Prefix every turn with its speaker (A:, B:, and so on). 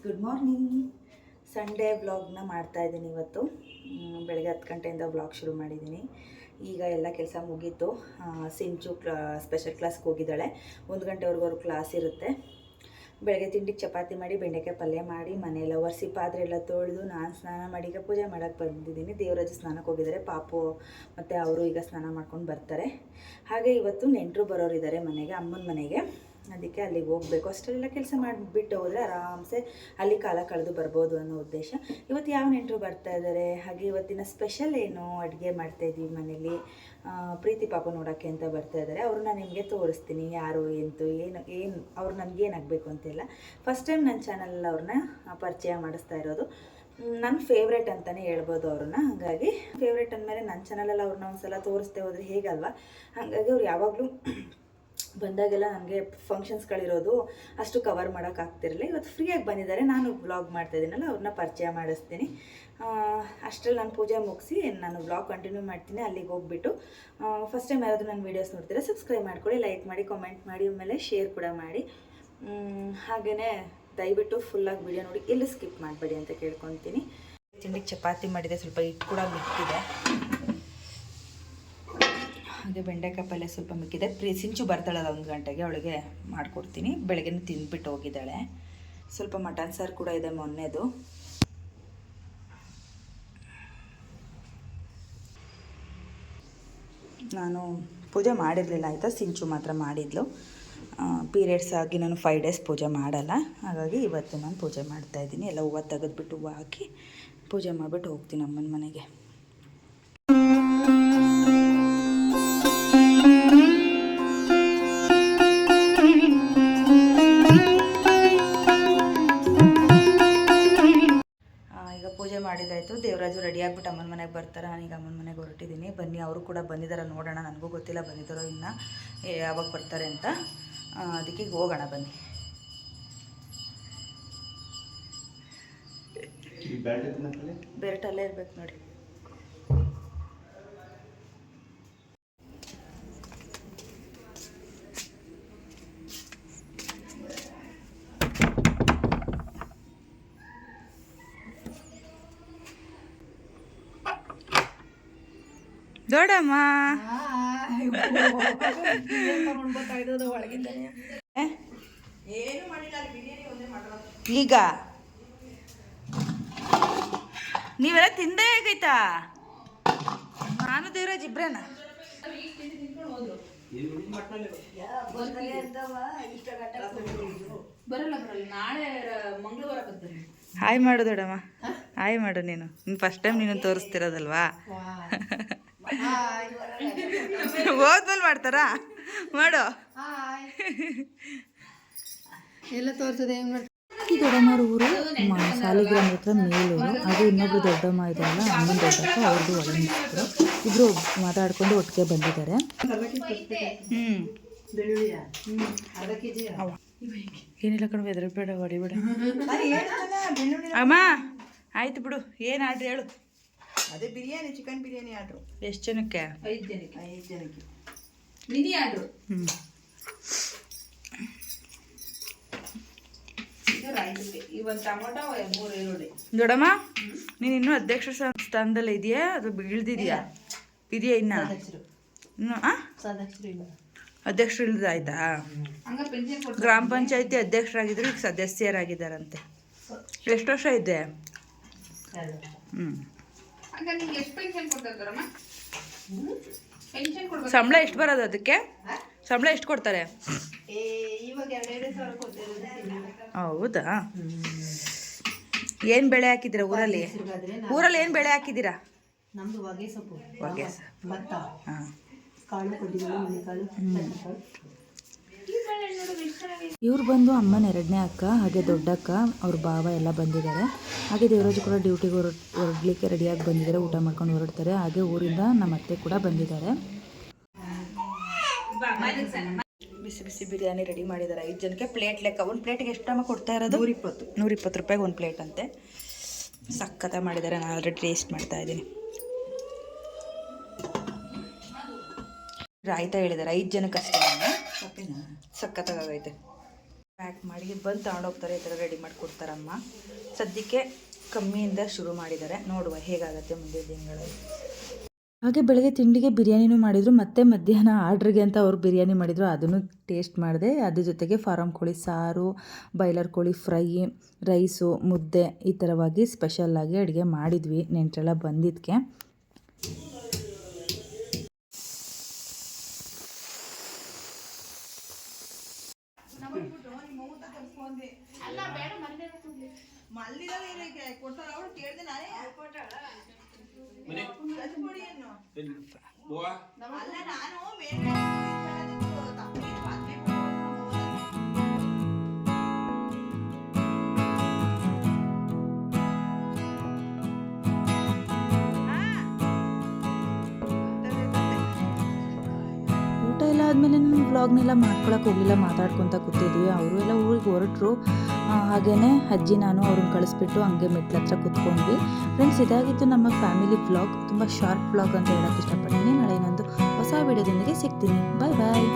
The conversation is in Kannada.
A: Good morning. ಸಂಡೇ ವ್ಲಾಗ್ನ ಮಾಡ್ತಾಯಿದ್ದೀನಿ ಇವತ್ತು. ಬೆಳಗ್ಗೆ 10 ಗಂಟೆಯಿಂದ ವ್ಲಾಗ್ ಶುರು ಮಾಡಿದ್ದೀನಿ. ಈಗ ಎಲ್ಲ ಕೆಲಸ ಮುಗೀತು. ಸಿಂಚು ಸ್ಪೆಷಲ್ ಕ್ಲಾಸ್ಗೆ ಹೋಗಿದ್ದಾಳೆ. 1 ಗಂಟೆವರೆಗೂ ಅವ್ರ ಕ್ಲಾಸ್ ಇರುತ್ತೆ. ಬೆಳಗ್ಗೆ ತಿಂಡಿಗೆ ಚಪಾತಿ ಮಾಡಿ ಬೆಂಡೆಕಾಯಿ ಪಲ್ಯ ಮಾಡಿ ಮನೆಯೆಲ್ಲ ಒರೆಸಿ ಪಾತ್ರೆ ಎಲ್ಲ ತೊಳೆದು ನಾನು ಸ್ನಾನ ಮಾಡಿ ಈಗ ಪೂಜೆ ಮಾಡೋಕ್ಕೆ ಬಂದಿದ್ದೀನಿ. ದೇವರಾಜು ಸ್ನಾನಕ್ಕೆ ಹೋಗಿದ್ದಾರೆ. ಪಾಪು ಮತ್ತು ಅವರು ಈಗ ಸ್ನಾನ ಮಾಡ್ಕೊಂಡು ಬರ್ತಾರೆ. ಹಾಗೆ ಇವತ್ತು ನೆಂಟರು ಬರೋರಿದ್ದಾರೆ ಮನೆಗೆ, ಅಮ್ಮನ ಮನೆಗೆ. ಅದಕ್ಕೆ ಅಲ್ಲಿಗೆ ಹೋಗಬೇಕು. ಅಷ್ಟೆಲ್ಲ ಕೆಲಸ ಮಾಡಿಬಿಟ್ಟು ಹೋದರೆ ಆರಾಮ್ಸೆ ಅಲ್ಲಿ ಕಾಲ ಕಳೆದು ಬರ್ಬೋದು ಅನ್ನೋ ಉದ್ದೇಶ. ಇವತ್ತು ಯಾವ ನೆಂಟರು ಬರ್ತಾ ಇದ್ದಾರೆ, ಹಾಗೆ ಇವತ್ತಿನ ಸ್ಪೆಷಲ್ ಏನು ಅಡುಗೆ ಮಾಡ್ತಾಯಿದ್ದೀವಿ ಮನೇಲಿ. ಪ್ರೀತಿ ಪಾಪ ನೋಡೋಕ್ಕೆ ಅಂತ ಬರ್ತಾ ಇದ್ದಾರೆ. ಅವ್ರನ್ನ ನಿಮಗೆ ತೋರಿಸ್ತೀನಿ, ಯಾರು ಎಂತು ಏನು ಅವ್ರು ನನಗೇನಾಗಬೇಕು ಅಂತಿಲ್ಲ. ಫಸ್ಟ್ ಟೈಮ್ ನನ್ನ ಚಾನಲಲ್ಲಿ ಅವ್ರನ್ನ ಪರಿಚಯ ಮಾಡಿಸ್ತಾ ಇರೋದು. ನನ್ನ ಫೇವ್ರೇಟ್ ಅಂತಲೇ ಹೇಳ್ಬೋದು ಅವ್ರನ್ನ. ಹಾಗಾಗಿ ಫೇವ್ರೇಟ್ ಅಂದಮೇಲೆ ನನ್ನ ಚಾನಲಲ್ಲಿ ಅವ್ರನ್ನ ಒಂದು ಸಲ ತೋರಿಸ್ತೇ ಹೋದರೆ ಹೇಗಲ್ವ. ಹಾಗಾಗಿ ಅವ್ರು ಯಾವಾಗಲೂ ಬಂದಾಗೆಲ್ಲ ನನಗೆ ಫಂಕ್ಷನ್ಸ್ಗಳಿರೋದು ಅಷ್ಟು ಕವರ್ ಮಾಡೋಕ್ಕಾಗ್ತಿರಲಿಲ್ಲ. ಇವತ್ತು ಫ್ರೀಯಾಗಿ ಬಂದಿದ್ದಾರೆ, ನಾನು ವ್ಲಾಗ್ ಮಾಡ್ತಾಯಿದ್ದೀನಲ್ಲ, ಅವ್ರನ್ನ ಪರಿಚಯ ಮಾಡಿಸ್ತೀನಿ. ಅಷ್ಟರಲ್ಲಿ ನಾನು ಪೂಜೆ ಮುಗಿಸಿ ನಾನು ವ್ಲಾಗ್ ಕಂಟಿನ್ಯೂ ಮಾಡ್ತೀನಿ. ಅಲ್ಲಿಗೆ ಹೋಗ್ಬಿಟ್ಟು ಫಸ್ಟ್ ಟೈಮ್ ಯಾರಾದರೂ ನನ್ನ ವೀಡಿಯೋಸ್ ನೋಡ್ತೀರಾ ಸಬ್ಸ್ಕ್ರೈಬ್ ಮಾಡ್ಕೊಳ್ಳಿ, ಲೈಕ್ ಮಾಡಿ, ಕಾಮೆಂಟ್ ಮಾಡಿ, ಆಮೇಲೆ ಶೇರ್ ಕೂಡ ಮಾಡಿ. ಹಾಗೆಯೇ ದಯವಿಟ್ಟು ಫುಲ್ಲಾಗಿ ವೀಡಿಯೋ ನೋಡಿ, ಎಲ್ಲೂ ಸ್ಕಿಪ್ ಮಾಡಬೇಡಿ ಅಂತ ಕೇಳ್ಕೊತೀನಿ. ತಿಂಡಿಗೆ ಚಪಾತಿ ಮಾಡಿದೆ, ಸ್ವಲ್ಪ ಹಿಟ್ಟು ಕೂಡ ಮಿಕ್ಕಿದೆ. ಹಾಗೆ ಬೆಂಡೆಕಾಯಿ ಪಲ್ಯ ಸ್ವಲ್ಪ ಮಿಕ್ಕಿದೆ. ಸಿಂಚು ಬರ್ತಾಳಲ್ಲ 1 ಗಂಟೆಗೆ, ಅವಳಿಗೆ ಮಾಡಿಕೊಡ್ತೀನಿ. ಬೆಳಗ್ಗೆನೇ ತಿಂದ್ಬಿಟ್ಟು ಹೋಗಿದ್ದಾಳೆ. ಸ್ವಲ್ಪ ಮಟನ್ ಸಾರು ಕೂಡ ಇದೆ ಮೊನ್ನೆದು. ನಾನು ಪೂಜೆ ಮಾಡಿರಲಿಲ್ಲ ಆಯಿತಾ, ಸಿಂಚು ಮಾತ್ರ ಮಾಡಿದ್ಲು. ಪೀರಿಯಡ್ಸ್ ಆಗಿ ನಾನು 5 ಡೇಸ್ ಪೂಜೆ ಮಾಡಲ್ಲ. ಹಾಗಾಗಿ ಇವತ್ತು ನಾನು ಪೂಜೆ ಮಾಡ್ತಾಯಿದ್ದೀನಿ. ಎಲ್ಲ ಹೂವು ತೆಗೆದ್ಬಿಟ್ಟು ಹೂವು ಹಾಕಿ ಪೂಜೆ ಮಾಡಿಬಿಟ್ಟು ಹೋಗ್ತೀನಿ ಅಮ್ಮನ ಮನೆಗೆ. ಪೂಜೆ ಮಾಡಿದಾಯಿತು. ದೇವರಾಜು ರೆಡಿ ಆಗಿಬಿಟ್ಟು ಅಮ್ಮನ ಮನೆಗೆ ಬರ್ತಾರೆ. ನಾನೀಗ ಅಮ್ಮನ ಮನೆಗೆ ಹೊರಟಿದ್ದೀನಿ. ಬನ್ನಿ, ಅವರು ಕೂಡ ಬಂದಿದ್ದಾರೆ, ನೋಡೋಣ. ನನಗೂ ಗೊತ್ತಿಲ್ಲ ಬಂದಿದ್ದಾರೋ ಇನ್ನು ಯಾವಾಗ ಬರ್ತಾರೆ ಅಂತ. ಅದಕ್ಕೆ ಹೋಗೋಣ ಬನ್ನಿ. ಬೆರಟಲ್ಲೇ ಇರ್ಬೇಕು ನೋಡಿ. ದೊಡ್ಡಮ್ಮ ಈಗ ನೀವೆಲ್ಲ ತಿಂದೇ ಹೇಗೈತಾ? ನಾನು ದೇವರಾಜ್ ಇಬ್ರೇನ? ಹಾಯ್ ಮಾಡು ದೊಡ್ಡಮ್ಮ, ಹಾಯ್ ಮಾಡು. ನೀನು ಫಸ್ಟ್ ಟೈಮ್ ನೀನು ತೋರಿಸ್ತಿರೋದಲ್ವಾ? ಹೋದ್ಮೇಲೆ ಮಾಡ್ತಾರಾ? ಮಾಡು.
B: ಎಲ್ಲ ತೋರಿಸೋದು ಹೆಂಗೆ ಮಾಡ್ತಾರೆ.
A: ಈ ದೊಡ್ಡಮ್ಮರ ಊರು ಸಾಲಿಗ್ರಾಮ ಹತ್ರ ಮೇಲೂರು. ಅದು ಇನ್ನೊಬ್ರು ದೊಡ್ಡಮ್ಮ ಇದೆಯಲ್ಲ, ಅಮ್ಮನ ದೊಡ್ಡಪ್ಪ, ಅವ್ರದ್ದು ಒಳಗಿದ್ರು. ಇಬ್ರು ಮಾತಾಡ್ಕೊಂಡು ಒಟ್ಟಿಗೆ ಬಂದಿದ್ದಾರೆ. ಏನಿಲ್ಲ ಕಣ, ಬೆದರಬೇಡ, ಹೊಡಿಬೇಡ. ಅಮ್ಮ ಆಯ್ತು ಬಿಡು, ಏನು ಆರ್ಡ್ರ್ ಹೇಳು.
B: ಅದೇ ಬಿರಿಯಾನಿ, ಚಿಕನ್ ಬಿರಿಯಾನಿ ಆರ್ಡ್ರು.
A: ಎಷ್ಟು ಜನಕ್ಕೆ?
B: 5 ಜನಕ್ಕೆ ಮಿನಿ ಆರ್ಡ್ರು.
A: ದೊಡ್ಡಮ್ಮ, ನೀನು ಇನ್ನೂ ಅಧ್ಯಕ್ಷ ಸ್ಥಾನದಲ್ಲಿ ಇದೆಯಾ ಅದು ಇಳ್ದಿದ್ಯಾ? ಇದೆಯಾ ಇನ್ನು? ಅಧ್ಯಕ್ಷರು ಇಳ್ದಾಯ್ತಾ? ಗ್ರಾಮ ಪಂಚಾಯತಿ ಅಧ್ಯಕ್ಷರಾಗಿದ್ರು, ಈಗ ಸದಸ್ಯರಾಗಿದ್ದಾರಂತೆ. ಎಷ್ಟು ವರ್ಷ ಇದೆ? ಸಂಬಳ ಎಷ್ಟು ಬರೋದು ಅದಕ್ಕೆ? ಸಂಬಳ ಎಷ್ಟು ಕೊಡ್ತಾರೆ? ಹೌದಾ? ಏನು ಬೆಳೆ ಹಾಕಿದ್ದೀರಾ ಊರಲ್ಲಿ? ಏನು ಬೆಳೆ ಹಾಕಿದ್ದೀರಾ?
B: ನಮ್ದು ಹೊಗೆ ಸೊಪ್ಪು, ಭತ್ತ,
A: ಕಾಳು, ಕಡ್ಡಿಗಳು, ಮನೆಕಾಳು.
C: ಇವ್ರು ಬಂದು ಅಮ್ಮನ 2ನೇ ಅಕ್ಕ, ಹಾಗೆ ದೊಡ್ಡಕ್ಕ, ಅವ್ರ ಭಾವ ಎಲ್ಲ ಬಂದಿದ್ದಾರೆ. ಹಾಗೆ ದೇವರಾಜು ಕೂಡ ಡ್ಯೂಟಿಗೆ ಹೊರಡ್ಲಿಕ್ಕೆ ರೆಡಿಯಾಗಿ ಬಂದಿದ್ದಾರೆ, ಊಟ ಮಾಡ್ಕೊಂಡು ಹೊರಡ್ತಾರೆ. ಹಾಗೆ ಊರಿಂದ ನಮ್ಮ ಅತ್ತೆ ಕೂಡ ಬಂದಿದ್ದಾರೆ.
A: ಬಿಸಿ ಬಿಸಿ ಬಿರಿಯಾನಿ ರೆಡಿ ಮಾಡಿದ್ದಾರೆ 5 ಜನಕ್ಕೆ. ಪ್ಲೇಟ್ ಲೆಕ್ಕ, ಒಂದು ಪ್ಲೇಟಿಗೆ ಎಷ್ಟು ಟೈಮ ಕೊಡ್ತಾ ಇರೋದು? 120 ರೂಪಾಯಿಗೆ ಒಂದು ಪ್ಲೇಟ್ ಅಂತೆ. ಸಕ್ಕತ್ತ ಮಾಡಿದ್ದಾರೆ. ನಾನು ಆಲ್ರೆಡಿ ಟೇಸ್ಟ್ ಮಾಡ್ತಾ ಇದ್ದೀನಿ. ರಾಯ್ತ ಹೇಳಿದ್ದಾರೆ 5 ಜನಕ್ಕೆ ಅಷ್ಟೇ. ಸಕ್ಕತ್ತಾಗೈತೆ. ಪ್ಯಾಕ್ ಮಾಡಿ ಬಂದು ತಗೊಂಡೋಗ್ತಾರೆ, ಈ ಥರ ರೆಡಿ ಮಾಡಿ ಕೊಡ್ತಾರಮ್ಮ. ಸದ್ಯಕ್ಕೆ ಕಮ್ಮಿಯಿಂದ ಶುರು ಮಾಡಿದ್ದಾರೆ, ನೋಡುವ ಹೇಗಾಗುತ್ತೆ ಮುಂದೆ ದಿನಗಳಲ್ಲಿ.
C: ಹಾಗೆ ಬೆಳಗ್ಗೆ ತಿಂಡಿಗೆ ಬಿರಿಯಾನಿನೂ ಮಾಡಿದರು, ಮತ್ತು ಮಧ್ಯಾಹ್ನ ಆರ್ಡ್ರಿಗೆ ಅಂತ ಅವ್ರು ಬಿರಿಯಾನಿ ಮಾಡಿದರು, ಅದನ್ನು ಟೇಸ್ಟ್ ಮಾಡಿದೆ. ಅದ್ರ ಜೊತೆಗೆ ಫಾರಮ್ ಕೋಳಿ ಸಾರು, ಬಾಯ್ಲರ್ ಕೋಳಿ ಫ್ರೈ, ರೈಸು, ಮುದ್ದೆ ಈ ಥರವಾಗಿ ಸ್ಪೆಷಲ್ಲಾಗಿ ಅಡುಗೆ ಮಾಡಿದ್ವಿ ನೆಂಟರೆಲ್ಲ ಬಂದಿದ್ದಕ್ಕೆ. ಊಟ ಎಲ್ಲ ಆದಮೇಲೆ ನಾನು ವ್ಲಾಗ್ನೆಲ್ಲ ಮಾಡ್ಕೊಳಕ್ಕೆ ಹೋಗಲಿಲ್ಲ, ಮಾತಾಡ್ಕೊತ ಕೂತಿದ್ವಿ. ಅವರು ಎಲ್ಲ ಊರಿಗೆ ಹೊರಟರು. ಹಾಗೆಯೇ ಅಜ್ಜಿ ನಾನು ಅವ್ರನ್ನ ಕಳಿಸ್ಬಿಟ್ಟು ಹಂಗೆ ಮೆಟ್ಲ ಹತ್ರ ಕೂತ್ಕೊಂಡ್ವಿ. ಫ್ರೆಂಡ್ಸ್, ಇದಾಗಿತ್ತು ನಮ್ಮ ಫ್ಯಾಮಿಲಿ ವ್ಲಾಗ್. ತುಂಬ ಶಾರ್ಟ್ ವ್ಲಾಗ್ ಅಂತ ಹೇಳೋಕ್ಕೆ ಇಷ್ಟಪಡ್ತೀನಿ. ನಾಳೆ ಇನ್ನೊಂದು ಹೊಸ ವಿಡಿಯೋದೊಂದಿಗೆ ಸಿಗ್ತೀನಿ. ಬಾಯ್ ಬಾಯ್.